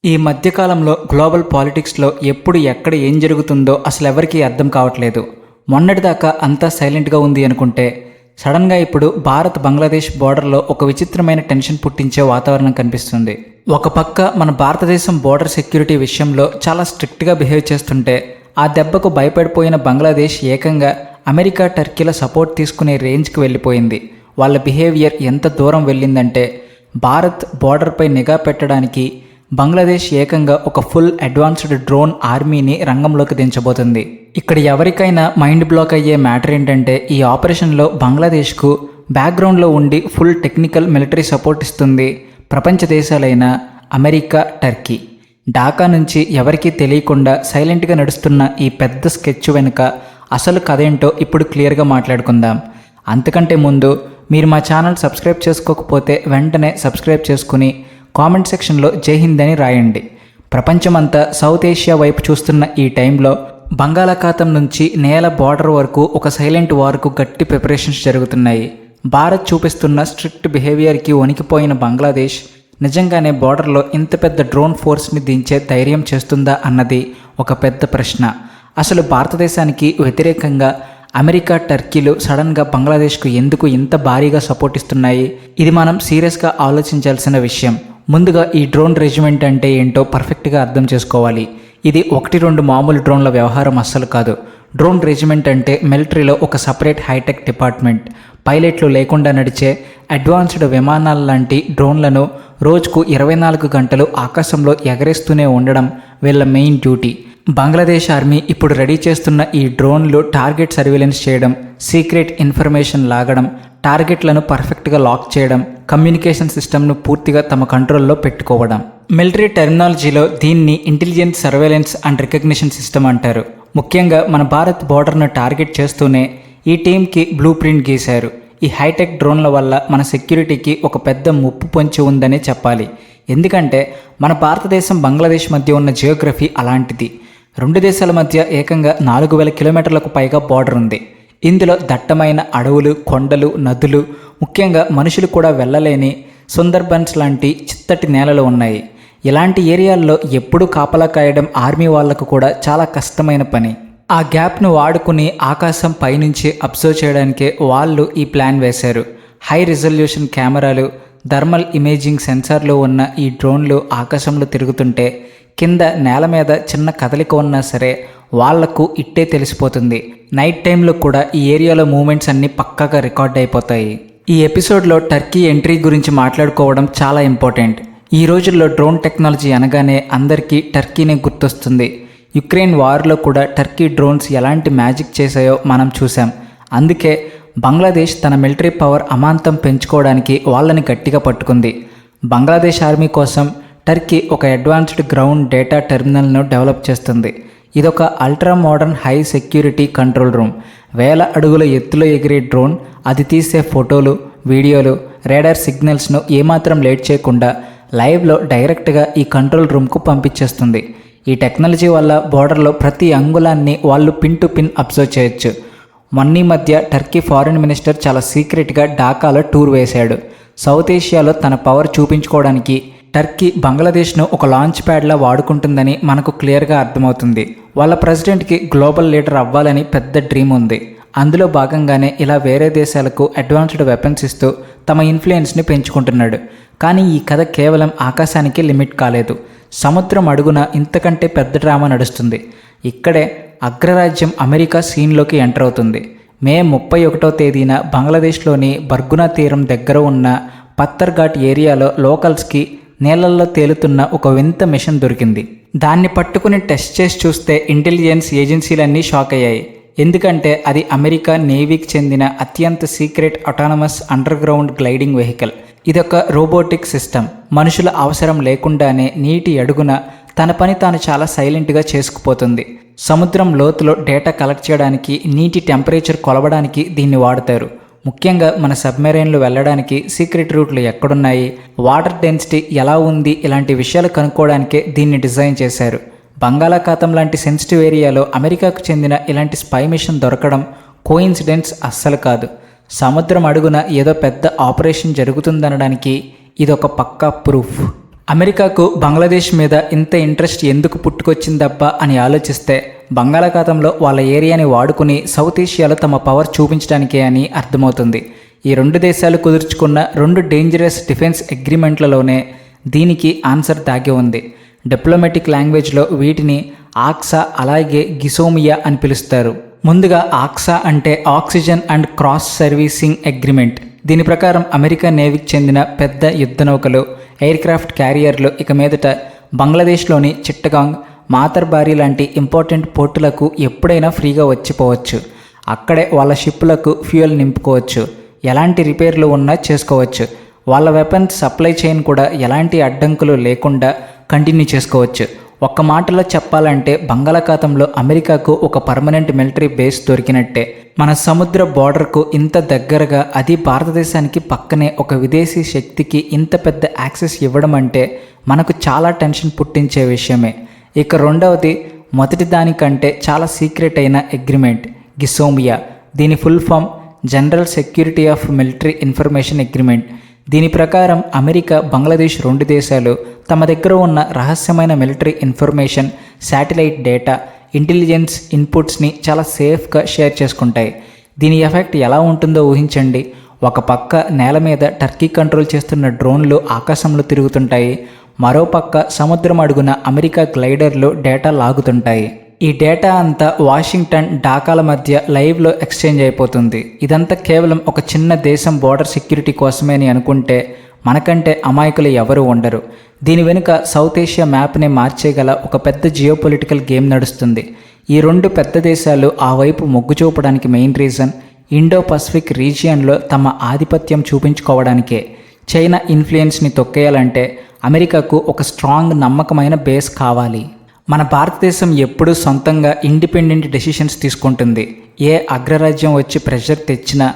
ఈ మధ్యకాలంలో గ్లోబల్ పాలిటిక్స్లో ఎప్పుడు ఎక్కడ ఏం జరుగుతుందో అసలు ఎవరికీ అర్థం కావట్లేదు. మొన్నటిదాకా అంతా సైలెంట్గా ఉంది అనుకుంటే సడన్గా ఇప్పుడు భారత్ బంగ్లాదేశ్ బోర్డర్లో ఒక విచిత్రమైన టెన్షన్ పుట్టించే వాతావరణం కనిపిస్తుంది. ఒక పక్క మన భారతదేశం బోర్డర్ సెక్యూరిటీ విషయంలో చాలా స్ట్రిక్ట్గా బిహేవ్ చేస్తుంటే ఆ దెబ్బకు భయపడిపోయిన బంగ్లాదేశ్ ఏకంగా అమెరికా టర్కీల సపోర్ట్ తీసుకునే రేంజ్కి వెళ్ళిపోయింది. వాళ్ళ బిహేవియర్ ఎంత దూరం వెళ్ళిందంటే భారత్ బోర్డర్పై నిఘా పెట్టడానికి బంగ్లాదేశ్ ఏకంగా ఒక ఫుల్ అడ్వాన్స్డ్ డ్రోన్ ఆర్మీని రంగంలోకి దించబోతుంది. ఇక్కడ ఎవరికైనా మైండ్ బ్లాక్ అయ్యే మ్యాటర్ ఏంటంటే ఈ ఆపరేషన్లో బంగ్లాదేశ్కు బ్యాక్గ్రౌండ్లో ఉండి ఫుల్ టెక్నికల్ మిలిటరీ సపోర్ట్ ఇస్తుంది ప్రపంచ దేశాలైన అమెరికా, టర్కీ. ఢాకా నుంచి ఎవరికీ తెలియకుండా సైలెంట్గా నడుస్తున్న ఈ పెద్ద స్కెచ్ వెనుక అసలు కథేంటో ఇప్పుడు క్లియర్గా మాట్లాడుకుందాం. అంతకంటే ముందు మీరు మా ఛానల్ సబ్స్క్రైబ్ చేసుకోకపోతే వెంటనే సబ్స్క్రైబ్ చేసుకుని కామెంట్ సెక్షన్లో జై హింద్ అని రాయండి. ప్రపంచమంతా సౌత్ ఏషియా వైపు చూస్తున్న ఈ టైంలో బంగాళాఖాతం నుంచి నేల బార్డర్ వరకు ఒక సైలెంట్ వార్కు గట్టి ప్రిపరేషన్స్ జరుగుతున్నాయి. భారత్ చూపిస్తున్న స్ట్రిక్ట్ బిహేవియర్కి వణికిపోయిన బంగ్లాదేశ్ నిజంగానే బార్డర్లో ఇంత పెద్ద డ్రోన్ ఫోర్స్ని దించే ధైర్యం చేస్తుందా అన్నది ఒక పెద్ద ప్రశ్న. అసలు భారతదేశానికి వ్యతిరేకంగా అమెరికా, టర్కీలు సడన్గా బంగ్లాదేశ్కు ఎందుకు ఇంత భారీగా సపోర్ట్ ఇస్తున్నాయి? ఇది మనం సీరియస్గా ఆలోచించాల్సిన విషయం. ముందుగా ఈ డ్రోన్ రెజిమెంట్ అంటే ఏంటో పర్ఫెక్ట్గా అర్థం చేసుకోవాలి. ఇది 1-2 మామూలు డ్రోన్ల వ్యవహారం అస్సలు కాదు. డ్రోన్ రెజిమెంట్ అంటే మిలిటరీలో ఒక సపరేట్ హైటెక్ డిపార్ట్మెంట్. పైలట్లు లేకుండా నడిచే అడ్వాన్స్డ్ విమానాల లాంటి డ్రోన్లను రోజుకు 24 గంటలు ఆకాశంలో ఎగరేస్తూనే ఉండడం వీళ్ళ మెయిన్ డ్యూటీ. బంగ్లాదేశ్ ఆర్మీ ఇప్పుడు రెడీ చేస్తున్న ఈ డ్రోన్లు టార్గెట్ సర్వేలెన్స్ చేయడం, సీక్రెట్ ఇన్ఫర్మేషన్ లాగడం, టార్గెట్లను పర్ఫెక్ట్గా లాక్ చేయడం, కమ్యూనికేషన్ సిస్టమ్ను పూర్తిగా తమ కంట్రోల్లో పెట్టుకోవడం. మిలిటరీ టెర్మినాలజీలో దీన్ని intelligence surveillance and recognition system అంటారు. ముఖ్యంగా మన భారత్ బోర్డర్ను టార్గెట్ చేస్తూనే ఈ టీంకి బ్లూ ప్రింట్ గీశారు. ఈ హైటెక్ డ్రోన్ల వల్ల మన సెక్యూరిటీకి ఒక పెద్ద ముప్పు పొంచి ఉందనే చెప్పాలి. ఎందుకంటే మన భారతదేశం, బంగ్లాదేశ్ మధ్య ఉన్న జియోగ్రఫీ అలాంటిది. 2 దేశాల మధ్య ఏకంగా 4000 కిలోమీటర్లకు పైగా బార్డర్ ఉంది. ఇందులో దట్టమైన అడవులు, కొండలు, నదులు, ముఖ్యంగా మనుషులు కూడా వెళ్ళలేని సుందర్బన్స్ లాంటి చిత్తటి నేలలు ఉన్నాయి. ఇలాంటి ఏరియాల్లో ఎప్పుడూ కాపలా కాయడం ఆర్మీ వాళ్లకు కూడా చాలా కష్టమైన పని. ఆ గ్యాప్ను వాడుకుని ఆకాశం పైనుంచి అబ్జర్వ్ చేయడానికే వాళ్ళు ఈ ప్లాన్ వేశారు. హై రిజల్యూషన్ కెమెరాలు, థర్మల్ ఇమేజింగ్ సెన్సార్లు ఉన్న ఈ డ్రోన్లు ఆకాశంలో తిరుగుతుంటే కింద నేల మీద చిన్న కదలిక ఉన్నా సరే వాళ్లకు ఇట్టే తెలిసిపోతుంది. నైట్ టైంలో కూడా ఈ ఏరియాలో మూమెంట్స్ అన్నీ పక్కాగా రికార్డ్ అయిపోతాయి. ఈ ఎపిసోడ్లో టర్కీ ఎంట్రీ గురించి మాట్లాడుకోవడం చాలా ఇంపార్టెంట్. ఈ రోజుల్లో డ్రోన్ టెక్నాలజీ అనగానే అందరికీ టర్కీనే గుర్తొస్తుంది. యుక్రెయిన్ వార్లో కూడా టర్కీ డ్రోన్స్ ఎలాంటి మ్యాజిక్ చేశాయో మనం చూసాం. అందుకే బంగ్లాదేశ్ తన మిలిటరీ పవర్ అమాంతం పెంచుకోవడానికి వాళ్ళని గట్టిగా పట్టుకుంది. బంగ్లాదేశ్ ఆర్మీ కోసం టర్కీ ఒక అడ్వాన్స్డ్ గ్రౌండ్ డేటా టెర్మినల్ను డెవలప్ చేస్తుంది. ఇదొక ultra modern high security control room. 1000 అడుగుల ఎత్తులో ఎగిరే డ్రోన్ అది తీసే ఫోటోలు, వీడియోలు, రేడార్ సిగ్నల్స్ను ఏమాత్రం లేట్ చేయకుండా లైవ్లో డైరెక్ట్గా ఈ కంట్రోల్ రూమ్కు పంపించేస్తుంది. ఈ టెక్నాలజీ వల్ల బోర్డర్లో ప్రతి అంగుళాన్ని వాళ్ళు పిన్ టు పిన్ అబ్జర్వ్ చేయొచ్చు. మొన్నీ మధ్య టర్కీ ఫారిన్ మినిస్టర్ చాలా సీక్రెట్గా ఢాకాలో టూర్ వేశాడు. సౌత్ ఏషియాలో తన పవర్ చూపించుకోవడానికి టర్కీ బంగ్లాదేశ్ను ఒక లాంచ్ ప్యాడ్లా వాడుకుంటుందని మనకు క్లియర్గా అర్థమవుతుంది. వాళ్ళ ప్రెసిడెంట్కి గ్లోబల్ లీడర్ అవ్వాలని పెద్ద డ్రీమ్ ఉంది. అందులో భాగంగానే ఇలా వేరే దేశాలకు అడ్వాన్స్డ్ వెపన్స్ ఇస్తూ తమ ఇన్ఫ్లుయెన్స్ని పెంచుకుంటున్నాడు. కానీ ఈ కథ కేవలం ఆకాశానికి లిమిట్ కాలేదు. సముద్రం అడుగున ఇంతకంటే పెద్ద డ్రామా నడుస్తుంది. ఇక్కడే అగ్రరాజ్యం అమెరికా సీన్లోకి ఎంటర్ అవుతుంది. మే 31వ తేదీన బంగ్లాదేశ్లోని బర్గునా తీరం దగ్గర ఉన్న పత్తర్ఘాట్ ఏరియాలో లోకల్స్కి నీళ్లలో తేలుతున్న ఒక వింత మిషన్ దొరికింది. దాన్ని పట్టుకుని టెస్ట్ చేసి చూస్తే ఇంటెలిజెన్స్ ఏజెన్సీలన్నీ షాక్ అయ్యాయి. ఎందుకంటే అది అమెరికా నేవీకి చెందిన అత్యంత secret autonomous under ground gliding vehicle. ఇదొక రోబోటిక్ సిస్టమ్. మనుషుల అవసరం లేకుండానే నీటి అడుగున తన పని తాను చాలా సైలెంట్గా చేసుకుపోతుంది. సముద్రం లోతులో డేటా కలెక్ట్ చేయడానికి, నీటి టెంపరేచర్ కొలవడానికి దీన్ని వాడతారు. ముఖ్యంగా మన సబ్మెరైన్లు వెళ్ళడానికి సీక్రెట్ రూట్లు ఎక్కడున్నాయి, వాటర్ డెన్సిటీ ఎలా ఉంది, ఇలాంటి విషయాలు కనుక్కోవడానికే దీన్ని డిజైన్ చేశారు. బంగాళాఖాతం లాంటి సెన్సిటివ్ ఏరియాలో అమెరికాకు చెందిన ఇలాంటి స్పై మిషన్ దొరకడం కోయిన్సిడెన్స్ అస్సలు కాదు. సముద్రం అడుగున ఏదో పెద్ద ఆపరేషన్ జరుగుతుందనడానికి ఇదొక పక్కా ప్రూఫ్. అమెరికాకు బంగ్లాదేశ్ మీద ఇంత ఇంట్రెస్ట్ ఎందుకు పుట్టుకొచ్చిందబ్బా అని ఆలోచిస్తే బంగాళాఖాతంలో వాళ్ళ ఏరియాని వాడుకుని సౌత్ ఏషియాలో తమ పవర్ చూపించడానికే అని అర్థమవుతుంది. ఈ రెండు దేశాలు కుదుర్చుకున్న రెండు డేంజరస్ డిఫెన్స్ అగ్రిమెంట్లలోనే దీనికి ఆన్సర్ దాగి ఉంది. డిప్లొమాటిక్ లాంగ్వేజ్లో వీటిని ఆక్సా అలాగే గిసోమియా అని పిలుస్తారు. ముందుగా ఆక్సా అంటే oxygen and cross servicing agreement. దీని ప్రకారం అమెరికా నేవీకి చెందిన పెద్ద యుద్ధ నౌకలు, ఎయిర్ క్రాఫ్ట్ క్యారియర్లు ఇక మీదట బంగ్లాదేశ్లోని చిట్టగాంగ్, మాతర్బారి లాంటి ఇంపార్టెంట్ పోర్టులకు ఎప్పుడైనా ఫ్రీగా వచ్చిపోవచ్చు. అక్కడే వాళ్ళ షిప్పులకు ఫ్యూయల్ నింపుకోవచ్చు, ఎలాంటి రిపేర్లు ఉన్నా చేసుకోవచ్చు. వాళ్ళ వెపన్స్ సప్లై చైన్ కూడా ఎలాంటి అడ్డంకులు లేకుండా కంటిన్యూ చేసుకోవచ్చు. ఒక్క మాటలో చెప్పాలంటే బంగాళాఖాతంలో అమెరికాకు ఒక పర్మనెంట్ మిలిటరీ బేస్ దొరికినట్టే. మన సముద్ర బార్డర్కు ఇంత దగ్గరగా, అది భారతదేశానికి పక్కనే ఒక విదేశీ శక్తికి ఇంత పెద్ద యాక్సెస్ ఇవ్వడం అంటే మనకు చాలా టెన్షన్ పుట్టించే విషయమే. ఇక రెండవది మొదటి దానికంటే చాలా సీక్రెట్ అయిన అగ్రిమెంట్ గిసోమియా. దీని full form general security of military information agreement. దీని ప్రకారం అమెరికా, బంగ్లాదేశ్ రెండు దేశాలు తమ దగ్గర ఉన్న రహస్యమైన military information, satellite data, intelligence ఇన్పుట్స్ని చాలా సేఫ్గా షేర్ చేసుకుంటాయి. దీని ఎఫెక్ట్ ఎలా ఉంటుందో ఊహించండి. ఒక పక్క నేల మీద టర్కీ కంట్రోల్ చేస్తున్న డ్రోన్లు ఆకాశంలో తిరుగుతుంటాయి, మరోపక్క సముద్రం అడుగున అమెరికా గ్లైడర్లు డేటా లాగుతుంటాయి. ఈ డేటా అంతా వాషింగ్టన్, ఢాకాల మధ్య లైవ్లో ఎక్స్చేంజ్ అయిపోతుంది. ఇదంతా కేవలం ఒక చిన్న దేశం బోర్డర్ సెక్యూరిటీ కోసమే అని అనుకుంటే మనకంటే అమాయకులు ఎవరు ఉండరు. దీని వెనుక సౌత్ ఏషియా మ్యాప్ని మార్చేగల ఒక పెద్ద జియోపొలిటికల్ గేమ్ నడుస్తుంది. ఈ రెండు పెద్ద దేశాలు ఆ వైపు మొగ్గు చూపడానికి మెయిన్ రీజన్ ఇండో పసిఫిక్ రీజియన్లో తమ ఆధిపత్యం చూపించుకోవడానికే. చైనా ఇన్ఫ్లుయెన్స్ని తొక్కేయాలంటే అమెరికాకు ఒక స్ట్రాంగ్, నమ్మకమైన బేస్ కావాలి. మన భారతదేశం ఎప్పుడూ సొంతంగా ఇండిపెండెంట్ డెసిషన్స్ తీసుకుంటుంది. ఏ అగ్రరాజ్యం వచ్చి ప్రెషర్ తెచ్చినా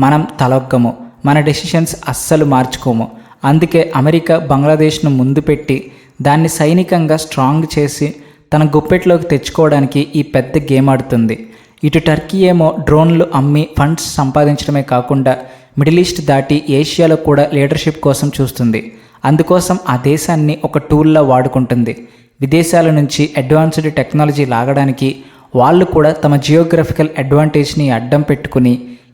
మనం తలొగ్గము, మన డెసిషన్స్ అస్సలు మార్చుకోము. అందుకే అమెరికా బంగ్లాదేశ్ను ముందు పెట్టి దాన్ని సైనికంగా స్ట్రాంగ్ చేసి తన గుప్పెట్లోకి తెచ్చుకోవడానికి ఈ పెద్ద గేమ్ ఆడుతుంది. ఇటు టర్కీ ఏమో డ్రోన్లు అమ్మి ఫండ్స్ సంపాదించడమే కాకుండా మిడిల్ ఈస్ట్ దాటి ఏషియాలో కూడా లీడర్షిప్ కోసం చూస్తుంది. అందుకోసం ఆ దేశాన్ని ఒక టూల్లా వాడుకుంటుంది. విదేశాల నుంచి అడ్వాన్స్డ్ టెక్నాలజీ లాగడానికి వాళ్ళు కూడా తమ జియోగ్రఫికల్ అడ్వాంటేజ్ని అడ్డం పెట్టుకుని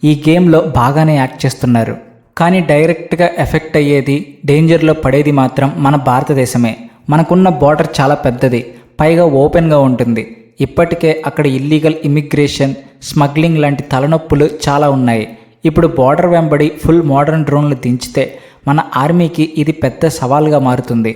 ఈ గేమ్లో బాగానే యాక్ట్ చేస్తున్నారు. కానీ డైరెక్ట్గా ఎఫెక్ట్ అయ్యేది, డేంజర్లో పడేది మాత్రం మన భారతదేశమే. మనకున్న బార్డర్ చాలా పెద్దది, పైగా ఓపెన్గా ఉంటుంది. ఇప్పటికే అక్కడ ఇల్లీగల్ ఇమిగ్రేషన్, స్మగ్లింగ్ లాంటి తలనొప్పులు చాలా ఉన్నాయి. ఇప్పుడు బార్డర్ వెంబడి ఫుల్ మోడర్న్ డ్రోన్లు దించితే మన ఆర్మీకి ఇది పెద్ద సవాల్గా మారుతుంది.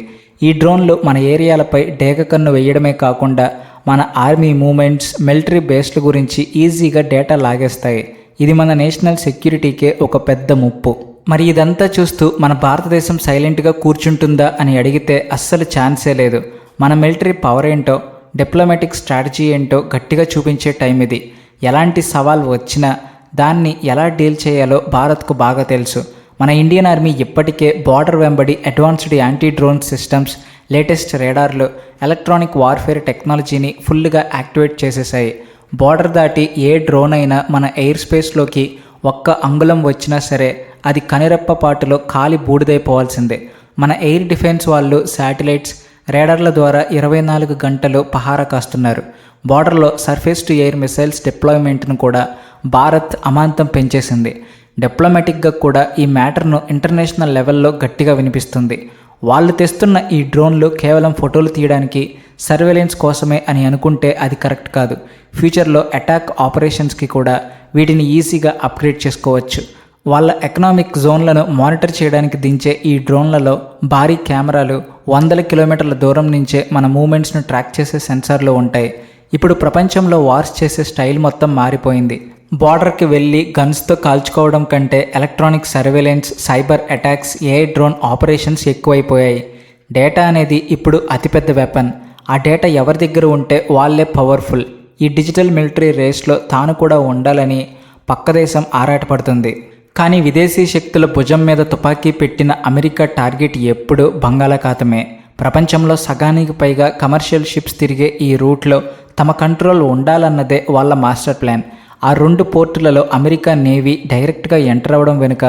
ఈ డ్రోన్లు మన ఏరియాలపై డేగ కన్ను వేయడమే కాకుండా మన ఆర్మీ మూమెంట్స్, మిలిటరీ బేస్ల గురించి ఈజీగా డేటా లాగేస్తాయి. ఇది మన నేషనల్ సెక్యూరిటీకే ఒక పెద్ద ముప్పు. మరి ఇదంతా చూస్తూ మన భారతదేశం సైలెంట్గా కూర్చుంటుందా అని అడిగితే అస్సలు ఛాన్సే లేదు. మన మిలిటరీ పవర్ ఏంటో, డిప్లొమాటిక్ స్ట్రాటజీ ఏంటో గట్టిగా చూపించే టైం ఇది. ఎలాంటి సవాల్ వచ్చినా దాన్ని ఎలా డీల్ చేయాలో భారత్కు బాగా తెలుసు. మన ఇండియన్ ఆర్మీ ఇప్పటికే బార్డర్ వెంబడి advanced anti drone systems, latest రేడార్లు, ఎలక్ట్రానిక్ వార్ఫేర్ టెక్నాలజీని ఫుల్గా యాక్టివేట్ చేసేసాయి. బార్డర్ దాటి ఏ డ్రోన్ అయినా మన ఎయిర్ స్పేస్లోకి ఒక్క అంగుళం వచ్చినా సరే అది కనిరెప్ప పాటులో కాలి బూడిదైపోవాల్సిందే. మన ఎయిర్ డిఫెన్స్ వాళ్ళు శాటిలైట్స్, రేడార్ల ద్వారా 24 గంటలు పహారా కాస్తున్నారు. బార్డర్లో సర్ఫేస్ టు ఎయిర్ మిసైల్స్ డిప్లాయ్మెంట్ను కూడా భారత్ అమాంతం పెంచేసింది. డిప్లొమాటిక్గా కూడా ఈ మ్యాటర్ను ఇంటర్నేషనల్ లెవెల్లో గట్టిగా వినిపిస్తుంది. వాళ్ళు తెస్తున్న ఈ డ్రోన్లు కేవలం ఫోటోలు తీయడానికి, సర్వేలెన్స్ కోసమే అని అనుకుంటే అది కరెక్ట్ కాదు. ఫ్యూచర్లో అటాక్ ఆపరేషన్స్కి కూడా వీటిని ఈజీగా అప్గ్రేడ్ చేసుకోవచ్చు. వాళ్ళ ఎకనామిక్ జోన్లను మానిటర్ చేయడానికి దించే ఈ డ్రోన్లలో భారీ కెమెరాలు, 100 కిలోమీటర్ల దూరం నుంచే మన మూమెంట్స్ను ట్రాక్ చేసే సెన్సార్లు ఉంటాయి. ఇప్పుడు ప్రపంచంలో వార్స్ చేసే స్టైల్ మొత్తం మారిపోయింది. బార్డర్కి వెళ్ళి గన్స్తో కాల్చుకోవడం కంటే electronic surveillance, cyber attacks, air drone operations ఎక్కువైపోయాయి. డేటా అనేది ఇప్పుడు అతిపెద్ద వెపన్. ఆ డేటా ఎవరి దగ్గర ఉంటే వాళ్ళే పవర్ఫుల్. ఈ డిజిటల్ మిలిటరీ రేస్లో తాను కూడా ఉండాలని పక్క దేశం ఆరాటపడుతుంది. కానీ విదేశీ శక్తుల భుజం మీద తుపాకీ పెట్టిన అమెరికా టార్గెట్ ఎప్పుడూ బంగాళాఖాతమే. ప్రపంచంలో సగానికి పైగా కమర్షియల్ షిప్స్ తిరిగే ఈ రూట్లో తమ కంట్రోల్ ఉండాలన్నదే వాళ్ళ మాస్టర్ ప్లాన్. ఆ 2 పోర్టులలో అమెరికా నేవీ డైరెక్ట్గా ఎంటర్ అవ్వడం వెనుక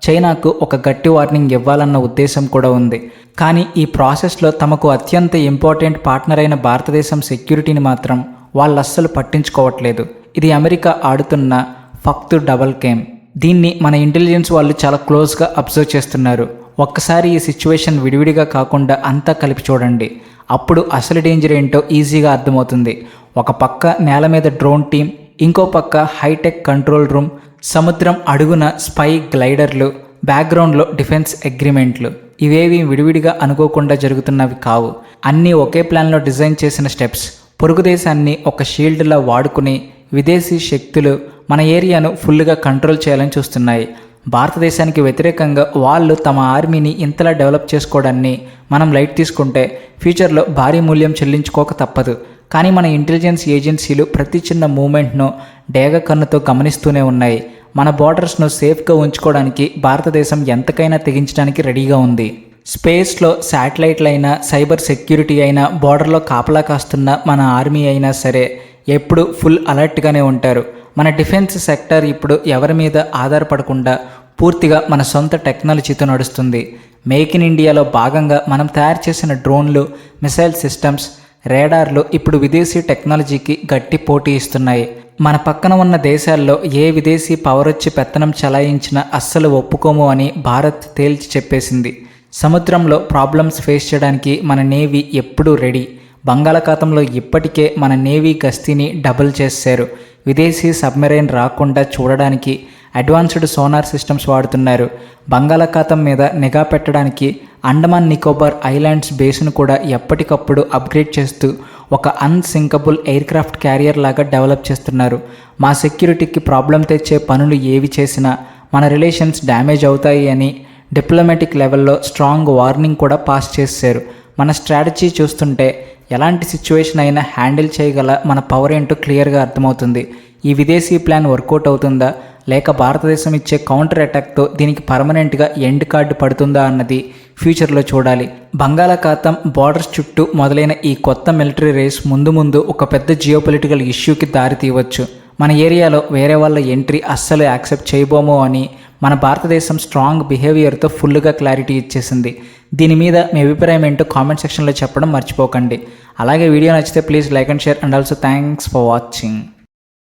చైనాకు ఒక గట్టి వార్నింగ్ ఇవ్వాలన్న ఉద్దేశం కూడా ఉంది. కానీ ఈ ప్రాసెస్లో తమకు అత్యంత ఇంపార్టెంట్ పార్ట్నర్ అయిన భారతదేశం సెక్యూరిటీని మాత్రం వాళ్ళు అస్సలు పట్టించుకోవట్లేదు. ఇది అమెరికా ఆడుతున్న ఫక్తు డబల్ గేమ్. దీన్ని మన ఇంటెలిజెన్స్ వాళ్ళు చాలా క్లోజ్గా అబ్జర్వ్ చేస్తున్నారు. ఒక్కసారి ఈ సిచ్యువేషన్ విడివిడిగా కాకుండా అంతా కలిపి చూడండి. అప్పుడు అసలు డేంజర్ ఏంటో ఈజీగా అర్థమవుతుంది. ఒక పక్క నేల మీద డ్రోన్ టీం, ఇంకో పక్క హైటెక్ కంట్రోల్ రూమ్, సముద్రం అడుగున స్పై గ్లైడర్లు, బ్యాక్గ్రౌండ్లో డిఫెన్స్ అగ్రిమెంట్లు. ఇవేవి విడివిడిగా అనుకోకుండా జరుగుతున్నవి కావు. అన్నీ ఒకే ప్లాన్లో డిజైన్ చేసిన స్టెప్స్. పొరుగు దేశాన్ని ఒక షీల్డ్లా వాడుకుని విదేశీ శక్తులు మన ఏరియాను ఫుల్గా కంట్రోల్ చేయాలని చూస్తున్నాయి. భారతదేశానికి వ్యతిరేకంగా వాళ్ళు తమ ఆర్మీని ఇంతలా డెవలప్ చేసుకోవడాన్ని మనం లైట్ తీసుకుంటే ఫ్యూచర్లో భారీ మూల్యం చెల్లించుకోక తప్పదు. కానీ మన ఇంటెలిజెన్స్ ఏజెన్సీలు ప్రతి చిన్న మూమెంట్ను డేగ కన్నుతో గమనిస్తూనే ఉన్నాయి. మన బోర్డర్స్ను సేఫ్గా ఉంచుకోవడానికి భారతదేశం ఎంతకైనా తెగించడానికి రెడీగా ఉంది. స్పేస్లో శాటిలైట్లైనా, సైబర్ సెక్యూరిటీ అయినా, బోర్డర్లో కాపలా కాస్తున్న మన ఆర్మీ అయినా సరే ఎప్పుడు ఫుల్ అలర్ట్గానే ఉంటారు. మన డిఫెన్స్ సెక్టర్ ఇప్పుడు ఎవరి మీద ఆధారపడకుండా పూర్తిగా మన సొంత టెక్నాలజీతో నడుస్తుంది. మేక్ ఇన్ ఇండియాలో భాగంగా మనం తయారు చేసిన డ్రోన్లు, మిసైల్ సిస్టమ్స్, రేడార్లు ఇప్పుడు విదేశీ టెక్నాలజీకి గట్టి పోటీ ఇస్తున్నాయి. మన పక్కన ఉన్న దేశాల్లో ఏ విదేశీ పవర్ వచ్చి పెత్తనం చలాయించినా అస్సలు ఒప్పుకోము అని భారత్ తేల్చి చెప్పేసింది. సముద్రంలో ప్రాబ్లమ్స్ ఫేస్ చేయడానికి మన నేవీ ఎప్పుడూ రెడీ. బంగాళాఖాతంలో ఇప్పటికే మన నేవీ గస్తీని డబుల్ చేశారు. విదేశీ సబ్మెరైన్ రాకుండా చూడడానికి అడ్వాన్స్డ్ సోనార్ సిస్టమ్స్ వాడుతున్నారు. బంగాళాఖాతం మీద నిఘా పెట్టడానికి అండమాన్ నికోబార్ ఐలాండ్స్ బేస్ను కూడా ఎప్పటికప్పుడు అప్గ్రేడ్ చేస్తూ ఒక అన్సింకబుల్ ఎయిర్ క్రాఫ్ట్ క్యారియర్ లాగా డెవలప్ చేస్తున్నారు. మా సెక్యూరిటీకి ప్రాబ్లం తెచ్చే పనులు ఏవి చేసినా మన రిలేషన్స్ డ్యామేజ్ అవుతాయి అని డిప్లొమాటిక్ లెవెల్లో స్ట్రాంగ్ వార్నింగ్ కూడా పాస్ చేశారు. మన స్ట్రాటజీ చూస్తుంటే ఎలాంటి సిచ్యువేషన్ అయినా హ్యాండిల్ చేయగల మన పవర్ ఏంటో క్లియర్గా అర్థమవుతుంది. ఈ విదేశీ ప్లాన్ వర్కౌట్ అవుతుందా, లేక భారతదేశం ఇచ్చే కౌంటర్ అటాక్తో దీనికి పర్మనెంట్గా ఎండ్ కార్డు పడుతుందా అన్నది ఫ్యూచర్లో చూడాలి. బంగాళాఖాతం, బార్డర్స్ చుట్టూ మొదలైన ఈ కొత్త మిలిటరీ రేస్ ముందు ఒక పెద్ద జియోపొలిటికల్ ఇష్యూకి దారి తీయవచ్చు. మన ఏరియాలో వేరే వాళ్ళ ఎంట్రీ అస్సలు యాక్సెప్ట్ చేయబోమో అని మన భారతదేశం స్ట్రాంగ్ బిహేవియర్తో ఫుల్గా క్లారిటీ ఇచ్చేసింది. దీని మీద మీ అభిప్రాయం ఏంటో కామెంట్ సెక్షన్లో చెప్పడం మర్చిపోకండి. అలాగే వీడియో నచ్చితే please like and share and also thanks for watching.